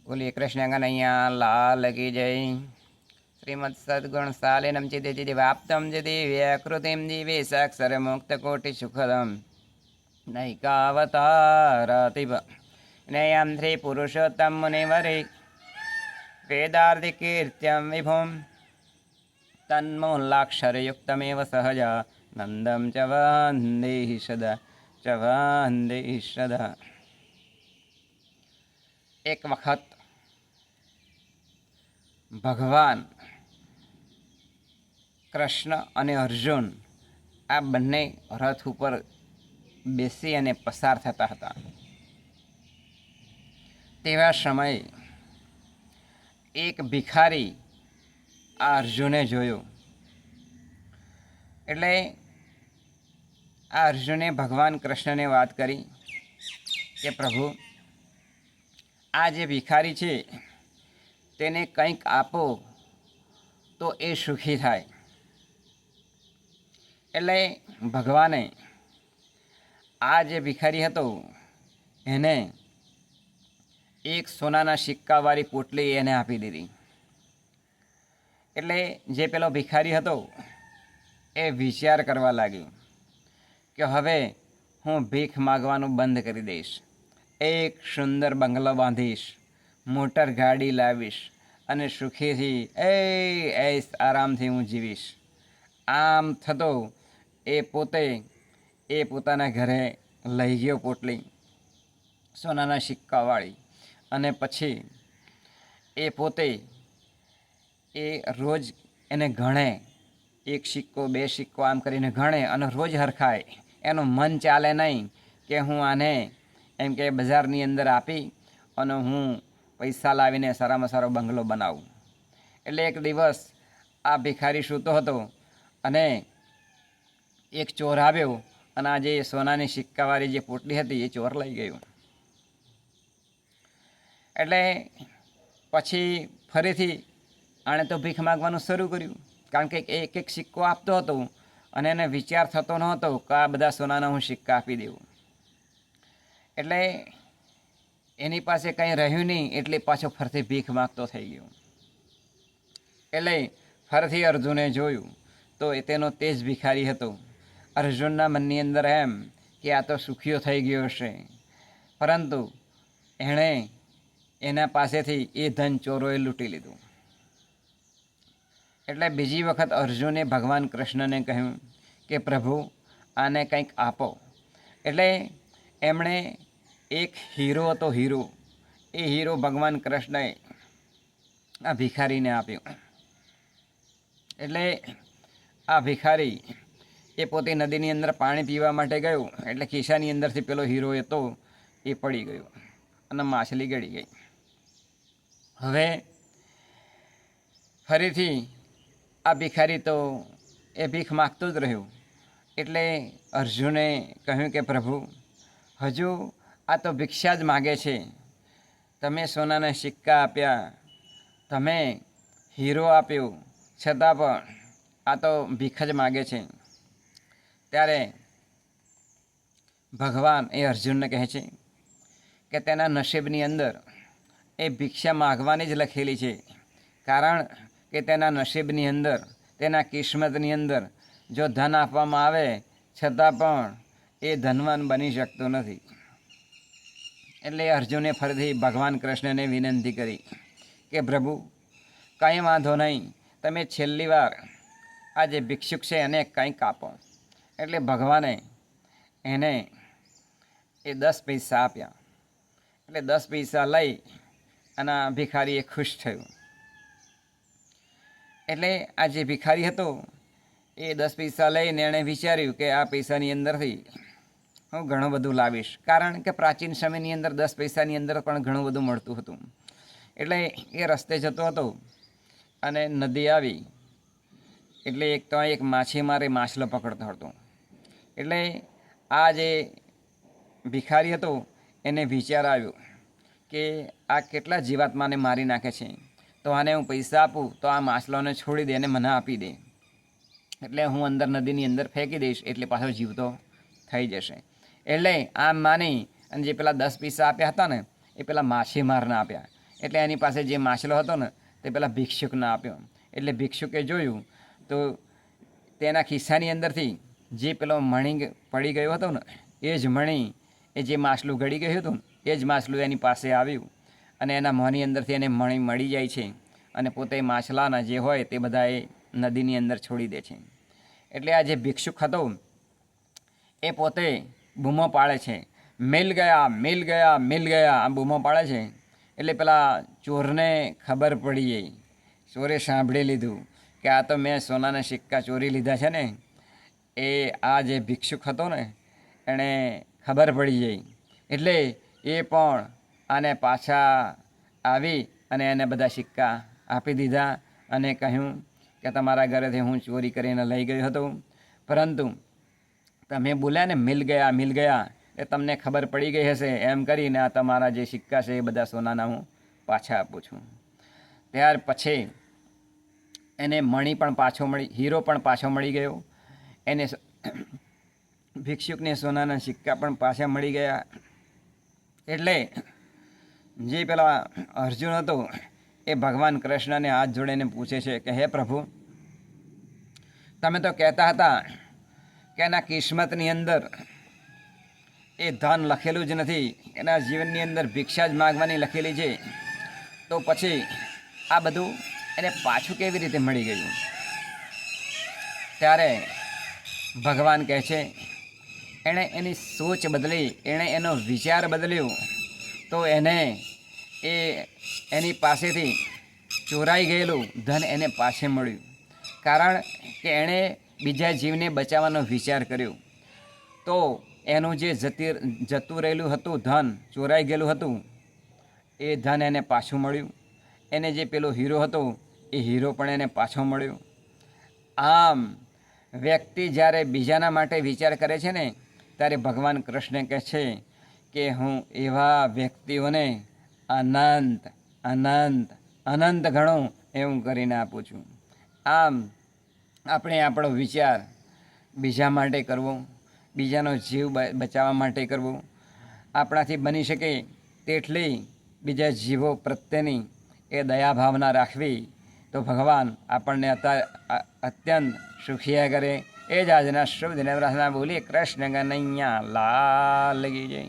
બોલીએ કૃષ્ણ કનૈયા લાલ કી જય. શ્રીમદ સદગુણ સાલિનમ ચિદિ દિવાપ્તમ જિદિ વ્યાકૃતિમ દિવે સાક્ષર મુક્ત કોટિ સુખદમ નૈકાવતારાતિવ નયમ શ્રી પુરુષોત્તમ મુનિવરે વેદાર્ધિ કીર્ત્યમ વિભુમ તન્મૂલાક્ષરયુક્તમેવ સહજા નંદમ ચ વંદે સદા. એક વખત ભગવાન કૃષ્ણ અને અર્જુન આ બંને રથ ઉપર બેસી અને પસાર થતા હતા. તેવા સમયે એક ભિખારી આ અર્જુને જોયો. એટલે આ અર્જુને ભગવાન કૃષ્ણને વાત કરી કે પ્રભુ, આ જે ભિખારી છે તેને કંઈક આપો તો એ સુખી થાય. એટલે ભગવાને આ જે ભિખારી હતો એને એક સોનાના સિક્કાવાળી પોટલી એને આપી દીધી. એટલે જે પેલો ભિખારી હતો એ વિચાર કરવા લાગ્યો કે હવે હું ભીખ માગવાનું બંધ કરી દઈશ, એક સુંદર બંગલો બાંધીશ, મોટર ગાડી લાવીશ અને સુખીથી એસ આરામથી હું જીવીશ. આમ થતો એ પોતે પોતાના ઘરે લઈ ગયો પોટલી સોનાના સિક્કાવાળી. અને પછી એ પોતે રોજ એને ગણે, એક સિક્કો બે સિક્કો આમ કરીને ગણે અને રોજ હરખાય. એનું મન ચાલે નહીં કે હું આને એમ કે બજારની અંદર આપી અને હું પૈસા લાવીને સારામાં સારો બંગલો બનાવું. એટલે એક દિવસ આ ભિખારી સૂતો હતો અને એક ચોર આવ્યો અને આ જે સોનાની સિક્કાવાળી જે પોટલી હતી એ ચોર લઈ ગયો. એટલે પછી ફરીથી આણે તો ભીખ માગવાનું શરૂ કર્યું, કારણ કે એક એક સિક્કો આપતો હતો અને એને વિચાર થતો નહોતો કે આ બધા સોનાના હું સિક્કા આપી દેવું. એટલે એની પાસે કંઈ રહ્યું નહીં એટલે પાછો ફરથી ભીખ માગતો થઈ ગયો. એટલે ફરથી અર્જુને જોયું તો તેનો તે જ ભિખારી હતો. અર્જુનના મનની અંદર એમ કે આ તો સુખીઓ થઈ ગયો હશે, પરંતુ એણે એના પાસેથી એ ધન ચોરોએ લૂંટી લીધું. એટલે બીજી વખત અર્જુને ભગવાન કૃષ્ણને કહ્યું કે પ્રભુ, આને કંઈક આપો. એટલે એમણે એક હીરો હતો, એ હીરો ભગવાન કૃષ્ણએ આ ભિખારીને આપ્યો. એટલે આ ભિખારી એ પોતે નદીની અંદર પાણી પીવા માટે ગયો, એટલે ખિસ્સાની અંદરથી પેલો હીરો હતો એ પડી ગયો અને માછલી ગળી ગઈ. હવે ફરીથી આ ભિખારી તો એ ભીખ માગતો જ રહ્યો. એટલે અર્જુને કહ્યું કે પ્રભુ, હજુ આ તો ભિક્ષા જ માગે છે. તમે સોનાના સિક્કા આપ્યા, તમે હીરો આપ્યો, છતાં પણ આ તો ભીખ જ માગે છે. ત્યારે ભગવાન એ અર્જુનને કહે છે કે તેના નસીબની અંદર એ ભિક્ષા માગવાની જ લખેલી છે, કારણ કે તેના નસીબની અંદર, તેના કિસ્મતની અંદર જો ધન આપવામાં આવે છતાં પણ એ ધનવાન બની શકતો નથી. એટલે અર્જુને ફરીથી ભગવાન કૃષ્ણને વિનંતી કરી કે પ્રભુ, કંઈ વાંધો નહીં, તમે છેલ્લી વાર આ જે ભિક્ષુક છે એને કંઈક આપો. એટલે ભગવાને એને એ 10 પૈસા આપ્યા. એટલે 10 પૈસા લઈ અને ભિખારી એ ખુશ થયો. એટલે આ જે ભિખારી હતો એ 10 પૈસા લઈને એણે વિચાર્યું કે આ પૈસાની અંદરથી હું ઘણું બધું લાવીશ, કારણ કે પ્રાચીન સમયની અંદર 10 પૈસાની અંદર પણ ઘણું બધું મળતું હતું. એટલે એ રસ્તે જતો હતો અને નદી આવી, એટલે એક તો એક માછીમારે માછલો પકડતો હતો. એટલે આ જે ભિખારી હતો એને વિચાર આવ્યો કે આ કેટલા જીવાત્માને મારી નાખે છે, તો આને હું પૈસા આપું તો આ માછલાને છોડી દે અને મને આપી દે. એટલે હું અંદર નદીની અંદર ફેંકી દઈશ એટલે પાછો જીવતો થઈ જશે. એટલે આમ માની અને જે પેલા 10 પૈસા આપ્યા હતા ને એ પેલા માછીમારને આપ્યા. એટલે એની પાસે જે માછલો હતો ને તે પેલા ભિક્ષુકને આપ્યો. એટલે ભિક્ષુકે જોયું તો તેના ખિસ્સાની અંદરથી જે પેલો મણી પડી ગયો હતો ને એ જ મણી એ જે માછલું ગળી ગયું હતું ને એ જ માછલું એની પાસે આવ્યું અને એના મોંની અંદરથી એને મણી મળી જાય છે અને પોતે માછલાના જે હોય તે બધા એ નદીની અંદર છોડી દે છે. એટલે આ જે ભિક્ષુક હતો એ પોતે બૂમો પાડે છે, મિલ ગયા મિલ ગયા મિલ ગયા, આ બૂમો પાડે છે. એટલે પેલા ચોરને ખબર પડી ગઈ, ચોરે સાંભળી લીધું કે આ તો મેં સોનાના સિક્કા ચોરી લીધા છે ને. એ આ જે ભિક્ષુક હતો ને એણે ખબર પડી ગઈ. એટલે એ પણ આને પાછા આવી અને એને બધા સિક્કા આપી દીધા અને કહ્યું કે તમારા ઘરેથી હું ચોરી કરીને લઈ ગયો હતો, પરંતુ તમે બોલ્યા ને મિલ ગયા એ તમને ખબર પડી ગઈ હશે, એમ કરીને આ તમારા જે સિક્કા છે એ બધા સોનાના હું પાછા આપું છું. ત્યાર પછી એને મણી પણ પાછો મળી, હીરો પણ પાછો મળી ગયો, એને ભિક્ષુકને સોનાના સિક્કા પણ પાછા મળી ગયા. એટલે જે પેલા અર્જુન હતો એ ભગવાન કૃષ્ણને હાથ જોડીને પૂછે છે કે હે પ્રભુ, તમે તો કહેતા હતા કે એના કિસ્મતની અંદર એ ધન લખેલું જ નથી, એના જીવનની અંદર ભિક્ષા જ માગવાની લખેલી છે, તો પછી આ બધું એને પાછું કેવી રીતે મળી ગયું? ત્યારે ભગવાન કહે છે એણે એની સોચ બદલી, એણે એનો વિચાર બદલ્યો, તો એને એની પાસેથી ચોરાઈ ગયેલું ધન એને પાસે મળ્યું. કારણ કે એણે બીજા જીવને બચાવવાનો વિચાર કર્યો, તો એનું જે જતું રહેલું હતું ધન, ચોરાઈ ગયેલું હતું, એ ધન એને પાછું મળ્યું. એને જે પેલો હીરો હતો એ હીરો પણ એને પાછો મળ્યો. આમ વ્યક્તિ જ્યારે બીજાના માટે વિચાર કરે છે ને ત્યારે ભગવાન કૃષ્ણ કહે છે કે હું એવા વ્યક્તિઓને અનંત અનંત અનંત ઘણું એવું કરીને આપું છું. આમ આપણે આપણો વિચાર બીજા માટે કરવો, બીજાનો જીવ બચાવવા માટે કરવો, આપણાથી બની શકે તેટલી બીજા જીવો પ્રત્યેની એ દયા ભાવના રાખવી, તો ભગવાન આપણને અત્યંત સુખિયા કરે. એ જ આજના શુભ દિને પ્રાર્થના. બોલીએ કૃષ્ણ કનૈયા લાલ કી જય.